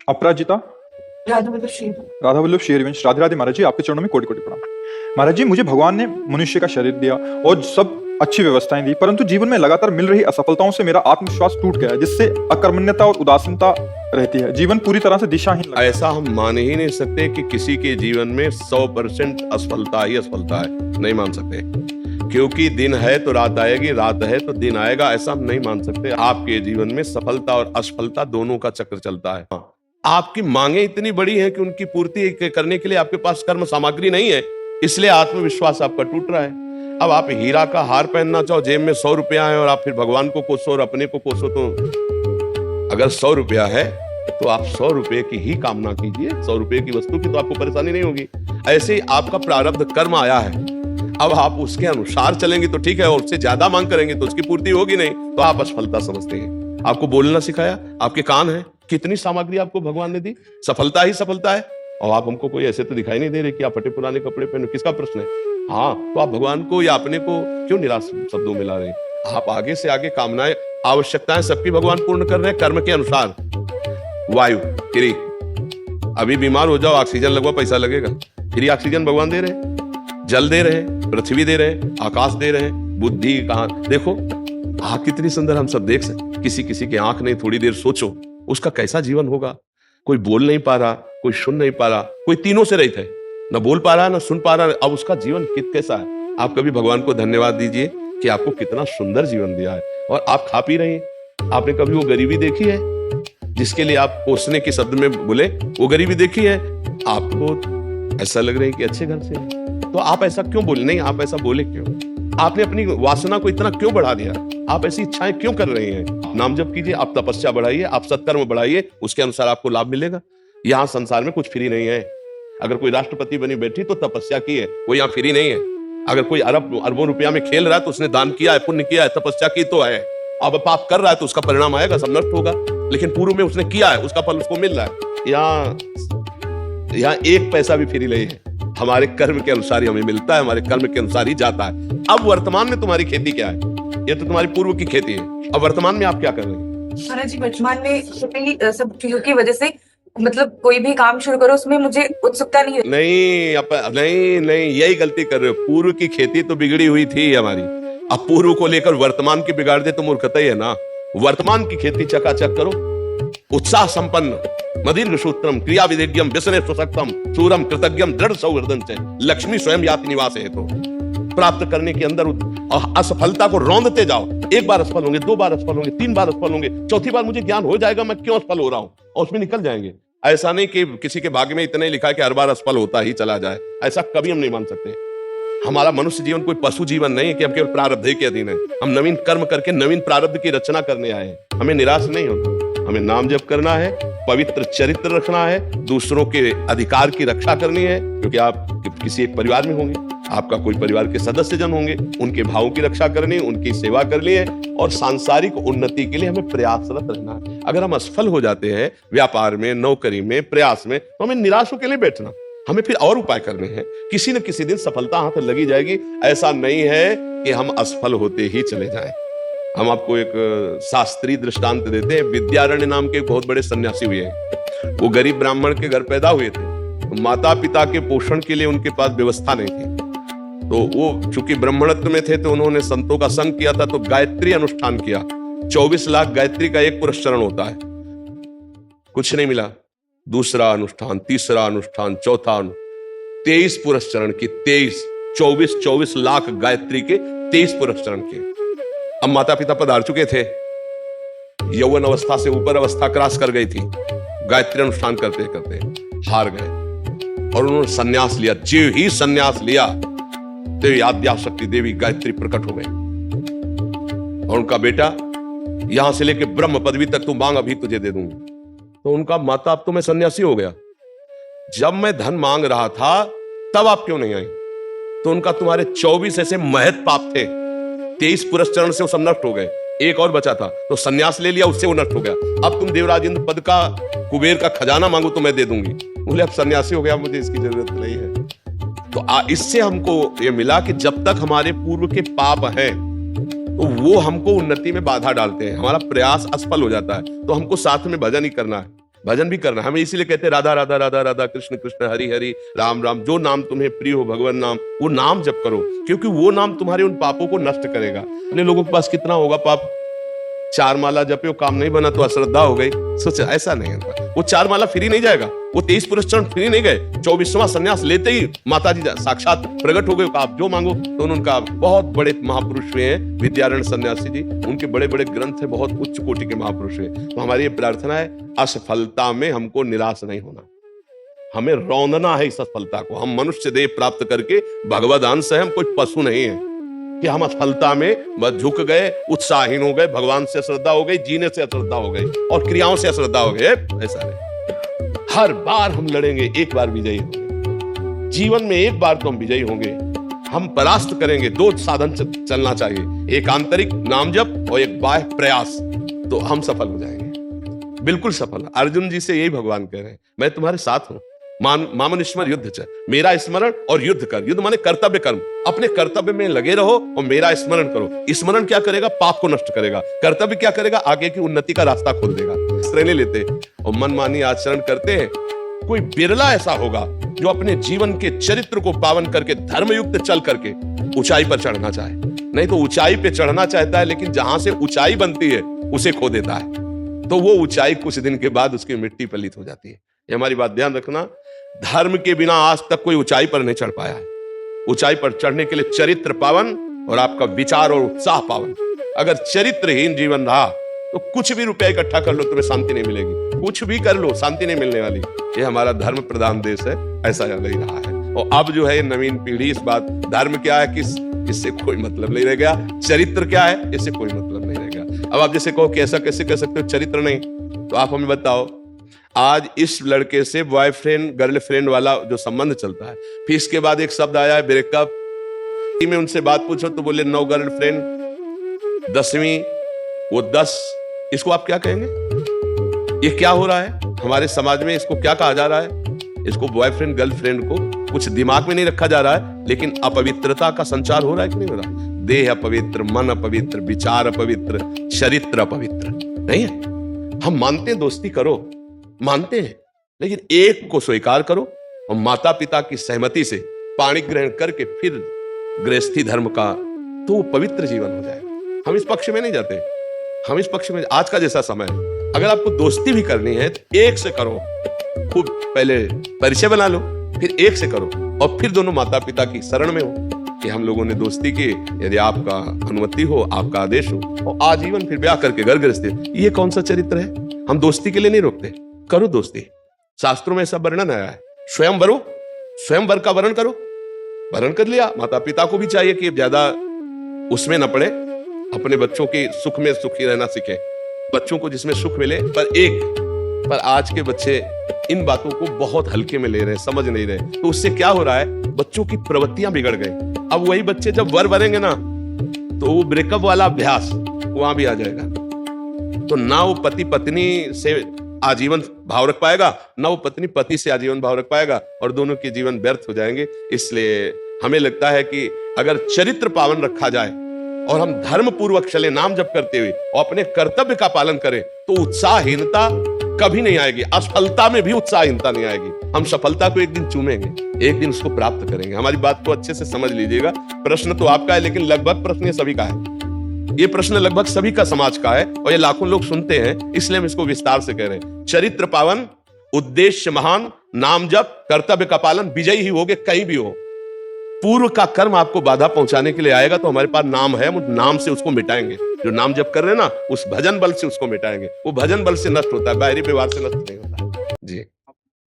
अपराजिता। राधा वल्लभ शेर। राधा वल्लभ शेरवंश। राधे राधे महाराज जी, आपके चरणों में कोटि कोटि प्रणाम। महाराज जी, मुझे भगवान ने मनुष्य का शरीर दिया और सब अच्छी व्यवस्थाएं दी, परंतु जीवन में लगातार मिल रही असफलताओं से मेरा आत्मविश्वास टूट गया है, जिससे अकर्मण्यता और उदासीनता रहती है। जीवन पूरी तरह से दिशाहीन लगता है। ऐसा हम मान ही नहीं सकते कि किसी के जीवन में 100% असफलता ही असफलता है, नहीं मान सकते। क्योंकि दिन है तो रात आएगी, रात है तो दिन आएगा, ऐसा हम नहीं मान सकते। आपके जीवन में सफलता और असफलता दोनों का चक्र चलता है। हाँ, आपकी मांगे इतनी बड़ी हैं कि उनकी पूर्ति करने के लिए आपके पास कर्म सामग्री नहीं है, इसलिए आत्मविश्वास आपका टूट रहा है। अब आप हीरा का हार पहनना चाहो, जेब में 100 रुपया है और आप फिर भगवान को कोसो और अपने को कोसो, तो अगर 100 रुपया है तो आप 100 रुपए की ही कामना कीजिए, 100 रुपए की वस्तु की तो आपको परेशानी नहीं होगी। ऐसे ही आपका प्रारब्ध कर्म आया है, अब आप उसके अनुसार चलेंगे तो ठीक है, और उससे ज्यादा मांग करेंगे तो उसकी पूर्ति होगी नहीं, तो आप असफलता समझते हैं। आपको बोलना सिखाया, आपके कान है, कितनी सामग्री आपको भगवान ने दी, सफलता ही सफलता है। और आप हमको कोई ऐसे तो दिखाई नहीं दे रहे कि आप फटे पुराने कपड़े पहनो, किसका प्रश्न है? हाँ, तो आप भगवान को या अपने को क्यों निराश शब्दों में ला रहे हैं? आप आगे से आगे कामनाएं, आवश्यकताएं सबकी भगवान पूर्ण कर रहे हैं कर्म के अनुसार। वायु फ्री, अभी बीमार हो जाओ, ऑक्सीजन लगवा, पैसा लगेगा, फ्री ऑक्सीजन भगवान दे रहे हैं। जल दे रहे हैं, पृथ्वी दे रहे हैं, आकाश दे रहे हैं, बुद्धि कहां देखो, आंख कितनी सुंदर हम सब देख सकते। किसी किसी की आंख नहीं, थोड़ी देर सोचो उसका कैसा जीवन होगा। कोई बोल नहीं पा रहा, कोई सुन नहीं पा रहा, कोई तीनों से रहित है, न बोल पा रहा न सुन पा रहा, अब उसका जीवन कैसा है। आप कभी भगवान को धन्यवाद दीजिए कि आपको कितना सुंदर जीवन दिया है और आप खा पी रहे हैं। आपने कभी वो गरीबी देखी है जिसके लिए आप कोसने के शब्द में बोले? वो गरीबी देखी है? आपको ऐसा लग रहा है कि अच्छे घर से है, तो आप ऐसा क्यों बोले? नहीं, आप ऐसा बोले क्यों? आपने अपनी वासना को इतना क्यों बढ़ा दिया? आप ऐसी इच्छाएं क्यों कर रहे हैं? नाम जप कीजिए, आप तपस्या बढ़ाइए, आप सत्कर्म बढ़ाइए, उसके अनुसार आपको लाभ मिलेगा। यहाँ संसार में कुछ फ्री नहीं है। अगर कोई राष्ट्रपति बनी बैठी तो तपस्या की है, वो यहाँ फ्री नहीं है। अगर कोई अरबों रुपया में खेल रहा है तो उसने दान किया है, पुण्य किया है, तपस्या की तो है। अब पाप कर रहा है तो उसका परिणाम आएगा, सब नष्ट होगा। लेकिन पूर्व में उसने किया है, उसका फल उसको मिल रहा है। यहाँ एक पैसा भी फ्री नहीं है, हमारे कर्म के अनुसार ही हमें मिलता है, हमारे कर्म के अनुसार ही जाता है। अब वर्तमान में तुम्हारी खेती क्या है? ये तो तुम्हारी पूर्व की खेती है। अब वर्तमान में आप क्या कर रहे हैं? महाराज जी, वर्तमान में सब चीजों की वजह से मतलब कोई भी काम शुरू करो उसमें मुझे उत्सुकता नहीं है। नहीं, यही गलती कर रहे हो। पूर्व की खेती तो बिगड़ी हुई थी हमारी, अब पूर्व को लेकर वर्तमान की बिगाड़ दे तो मूर्खता ही है ना। वर्तमान की खेती चकाचक करो, उत्साह संपन्न, मदीर्घ सूत्रम, क्रिया विधेयम, व्यसने सुसक्तम, सूरम कृतज्ञम, दृढ़ सौहृदं से लक्ष्मी स्वयं याति निवास है। तो प्राप्त करने के अंदर असफलता को रौंदते जाओ। एक बार असफल होंगे, 2 बार असफल होंगे, 3 बार असफल होंगे, चौथी बार मुझे ज्ञान हो जाएगा मैं क्यों असफल हो रहा हूं, और उसमें निकल जाएंगे। ऐसा नहीं कि किसी के भाग्य में इतना ही लिखा है कि हर बार असफल होता ही चला जाए, ऐसा कभी हम नहीं मान सकते। हमारा मनुष्य जीवन कोई पशु जीवन नहीं है कि हम केवल प्रारब्ध के अधीन है। हम नवीन कर्म करके नवीन प्रारब्ध की रचना करने आए हैं। हमें निराश नहीं होना, हमें नाम जप करना है, पवित्र चरित्र रखना है, दूसरों के अधिकार की रक्षा करनी है। क्योंकि आप किसी एक परिवार में होंगे, आपका कोई परिवार के सदस्य जन होंगे, उनके भावों की रक्षा करनी है, उनकी सेवा करनी है, और सांसारिक उन्नति के लिए हमें प्रयासरत रहना है। अगर हम असफल हो जाते हैं व्यापार में, नौकरी में, प्रयास में, तो हमें निराश होकर नहीं बैठना, हमें फिर और उपाय करने हैं। किसी न किसी दिन सफलता हाथ लगी जाएगी। ऐसा नहीं है कि हम असफल होते ही चले जाएं। हम आपको एक शास्त्रीय दृष्टांत देते हैं। विद्यारण्य नाम के बहुत बड़े सन्यासी हुए हैं। वो गरीब ब्राह्मण के घर पैदा हुए थे, तो माता पिता के पोषण के लिए उनके पास व्यवस्था नहीं थी। तो वो चूंकि ब्राह्मणत्व में थे तो उन्होंने संतों का संग किया था, तो गायत्री अनुष्ठान किया। 24 लाख गायत्री का एक पुरस्चरण होता है, कुछ नहीं मिला। दूसरा अनुष्ठान, तीसरा अनुष्ठान, चौथा 23 पुरस्चरण की, 24 लाख गायत्री के 23 पुरस्चरण के। अब माता पिता पधार चुके थे, यौवन अवस्था से ऊपर अवस्था क्रॉस कर गई थी, गायत्री अनुष्ठान करते करते हार गए और उन्होंने सन्यास लिया। जीव ही सन्यास लिया, देवी आद्याशक्ति देवी गायत्री प्रकट हो गई और उनका बेटा, यहां से लेके ब्रह्म पदवी तक तू मांग, अभी तुझे दे दूंगा। तो उनका माता, अब तो मैं सन्यासी हो गया, जब मैं धन मांग रहा था तब आप क्यों नहीं आई? तो उनका, तुम्हारे 24 ऐसे महत पाप थे, 23 पुरस्चरण से वो सब नष्ट हो गए, एक और बचा था तो सन्यास ले लिया, उससे वो नष्ट हो गया। अब तुम देवराज इंद्र पद का, कुबेर का खजाना मांगो तो मैं दे दूंगी। बोले अब सन्यासी हो गया, मुझे इसकी जरूरत नहीं है। तो इससे हमको ये मिला कि जब तक हमारे पूर्व के पाप हैं तो वो हमको उन्नति में बाधा डालते हैं, हमारा प्रयास असफल हो जाता है। तो हमको साथ में भजन ही करना है, भजन भी करना। हमें इसीलिए कहते हैं राधा राधा राधा राधा, कृष्ण कृष्ण हरि हरि, राम राम। जो नाम तुम्हें प्रिय हो भगवान नाम, वो नाम जप करो, क्योंकि वो नाम तुम्हारे उन पापों को नष्ट करेगा। अपने लोगों के पास कितना होगा पाप, 4 माला जपे काम नहीं बना तो अश्रद्धा हो गई। सोच, ऐसा नहीं है। वो 4 माला फ्री नहीं जाएगा, वो 23 पुरुष चरण फ्री नहीं गए। 24वां संन्यास लेते ही माता जी साक्षात प्रकट हो गए। आप जो मांगो तो उनका, बहुत बड़े महापुरुष हुए हैं विद्यारण्य सन्यासी जी, उनके बड़े बड़े ग्रंथ है, बहुत उच्च कोटि के महापुरुष हैं। तो हमारी ये प्रार्थना है, असफलता में हमको निराश नहीं होना, हमें रौंदना है इस असफलता को। हम मनुष्य देह प्राप्त करके भगवद अंश है, हम कोई पशु नहीं है कि हम असफलता में बस झुक गए, उत्साहहीन हो गए, भगवान से अश्रद्धा हो गई, जीने से अश्रद्धा हो गई और क्रियाओं से अश्रद्धा हो गए। ऐसा नहीं, हर बार हम लड़ेंगे, एक बार विजयी होंगे। जीवन में एक बार तो हम विजयी होंगे, हम परास्त करेंगे। 2 साधन चलना चाहिए, एक आंतरिक नाम जप और एक बाह्य प्रयास, तो हम सफल हो जाएंगे, बिल्कुल सफल। अर्जुन जी से यही भगवान कह रहे हैं, मैं तुम्हारे साथ हूं। मामनिस्मर युद्ध च, मेरा स्मरण और युद्ध कर। युद्ध माने कर्तव्य कर्म, अपने कर्तव्य में लगे रहो और मेरा स्मरण करो। स्मरण क्या करेगा? पाप को नष्ट करेगा। कर्तव्य क्या करेगा? आगे की उन्नति का रास्ता खोल देगा। श्रेणी लेते और मनमानी आचरण करते हैं, कोई बिरला ऐसा होगा जो अपने जीवन के चरित्र को पावन करके धर्मयुक्त चल करके ऊंचाई पर चढ़ना चाहे। नहीं तो ऊंचाई पे चढ़ना चाहता है, लेकिन जहां से ऊंचाई बनती है उसे खो देता है, तो वो ऊंचाई कुछ दिन के बाद उसकी मिट्टी पलित हो जाती है। ये हमारी बात ध्यान रखना। धर्म के बिना आज तक कोई ऊंचाई पर नहीं चढ़ पाया है। ऊंचाई पर चढ़ने के लिए चरित्र पावन और आपका विचार और उत्साह पावन। अगर चरित्रहीन जीवन रहा तो कुछ भी रुपया इकट्ठा कर लो, तुम्हें शांति नहीं मिलेगी। कुछ भी कर लो, शांति नहीं मिलने वाली। ये हमारा धर्म प्रधान देश है, ऐसा चल ही रहा है। और अब जो है ये नवीन पीढ़ी इस बात, धर्म क्या है इससे कोई मतलब नहीं रह गया, चरित्र क्या है इससे कोई मतलब नहीं रह गया। अब आप जैसे कहो कि ऐसा कैसे कह सकते हो चरित्र नहीं, तो आप हमें बताओ, आज इस लड़के से बॉयफ्रेंड गर्लफ्रेंड वाला जो संबंध चलता है, फिर इसके बाद एक शब्द आया है ब्रेकअप। में उनसे बात पूछो तो बोले 9 गर्लफ्रेंड, 10वीं वो 10, इसको आप क्या कहेंगे? ये क्या हो रहा है हमारे समाज में? इसको क्या कहा जा रहा है? इसको बॉयफ्रेंड गर्लफ्रेंड को कुछ दिमाग में नहीं रखा जा रहा है, लेकिन अपवित्रता का संचार हो रहा है कि नहीं हो रहा? देह अपवित्र, मन अपवित्र, विचार अपवित्र, चरित्र अपवित्र नहीं है। हम मानते हैं दोस्ती करो, मानते हैं, लेकिन एक को स्वीकार करो और माता पिता की सहमति से पाणी ग्रहण करके फिर गृहस्थी धर्म का, तो वो पवित्र जीवन हो जाएगा। हम इस पक्ष में नहीं जाते, हम इस पक्ष में। आज का जैसा समय है, अगर आपको दोस्ती भी करनी है तो एक से करो, खूब पहले परिचय बना लो, फिर एक से करो और फिर दोनों माता पिता की शरण में हो कि हम लोगों ने दोस्ती की, यदि आपका अनुमति हो, आपका आदेश हो, और आजीवन फिर ब्याह करके घर गृहस्थी। ये कौन सा चरित्र है? हम दोस्ती के लिए नहीं रोकते, करो दोस्ती। शास्त्रों में ऐसा वर्णन आया है, स्वयं वरो, स्वयं वर का वर्ण करो। वर्ण कर लिया, माता पिता को भी चाहिए कि ज्यादा उसमें न पड़े, अपने बच्चों के सुख में सुखी रहना सीखे, बच्चों को जिसमें सुख मिले। पर आज के बच्चे इन बातों को बहुत हल्के में ले रहे हैं, समझ नहीं रहे। तो उससे क्या हो रहा है? बच्चों की प्रवृत्तियां बिगड़ गई। अब वही बच्चे जब वर बनेंगे ना, तो वो ब्रेकअप वाला अभ्यास वहां भी आ जाएगा। तो ना वो पति पत्नी से आजीवन भाव रख पाएगा, ना वो पत्नी पति से आजीवन भाव रख पाएगा, और दोनों के जीवन व्यर्थ हो जाएंगे। इसलिए हमें लगता है कि अगर चरित्र पावन रखा जाए और हम धर्म पूर्वक चले, नाम जप करते हुए, और अपने कर्तव्य का पालन करें, तो उत्साहहीनता कभी नहीं आएगी। असफलता में भी उत्साहहीनता नहीं आएगी। हम सफलता को एक दिन चूमेंगे, एक दिन उसको प्राप्त करेंगे। हमारी बात को अच्छे से समझ लीजिएगा। प्रश्न तो आपका है, लेकिन लगभग प्रश्न ये सभी का है। ये प्रश्न लगभग सभी का समाज का है और ये लाखों लोग सुनते हैं, इसलिए हम इसको विस्तार से कह रहे हैं। चरित्र पावन, उद्देश्य महान, नाम जप, कर्तव्य का पालन, विजयी ही होगे कहीं भी हो। पूर्व का कर्म आपको बाधा पहुंचाने के लिए आएगा, तो हमारे पास नाम है, हम नाम से उसको मिटाएंगे। जो नाम जप कर रहे हैं ना, उस भजन बल से उसको मिटाएंगे। वो भजन बल से नष्ट होता है, बाहरी व्यवहार से नष्ट नहीं होता। जी।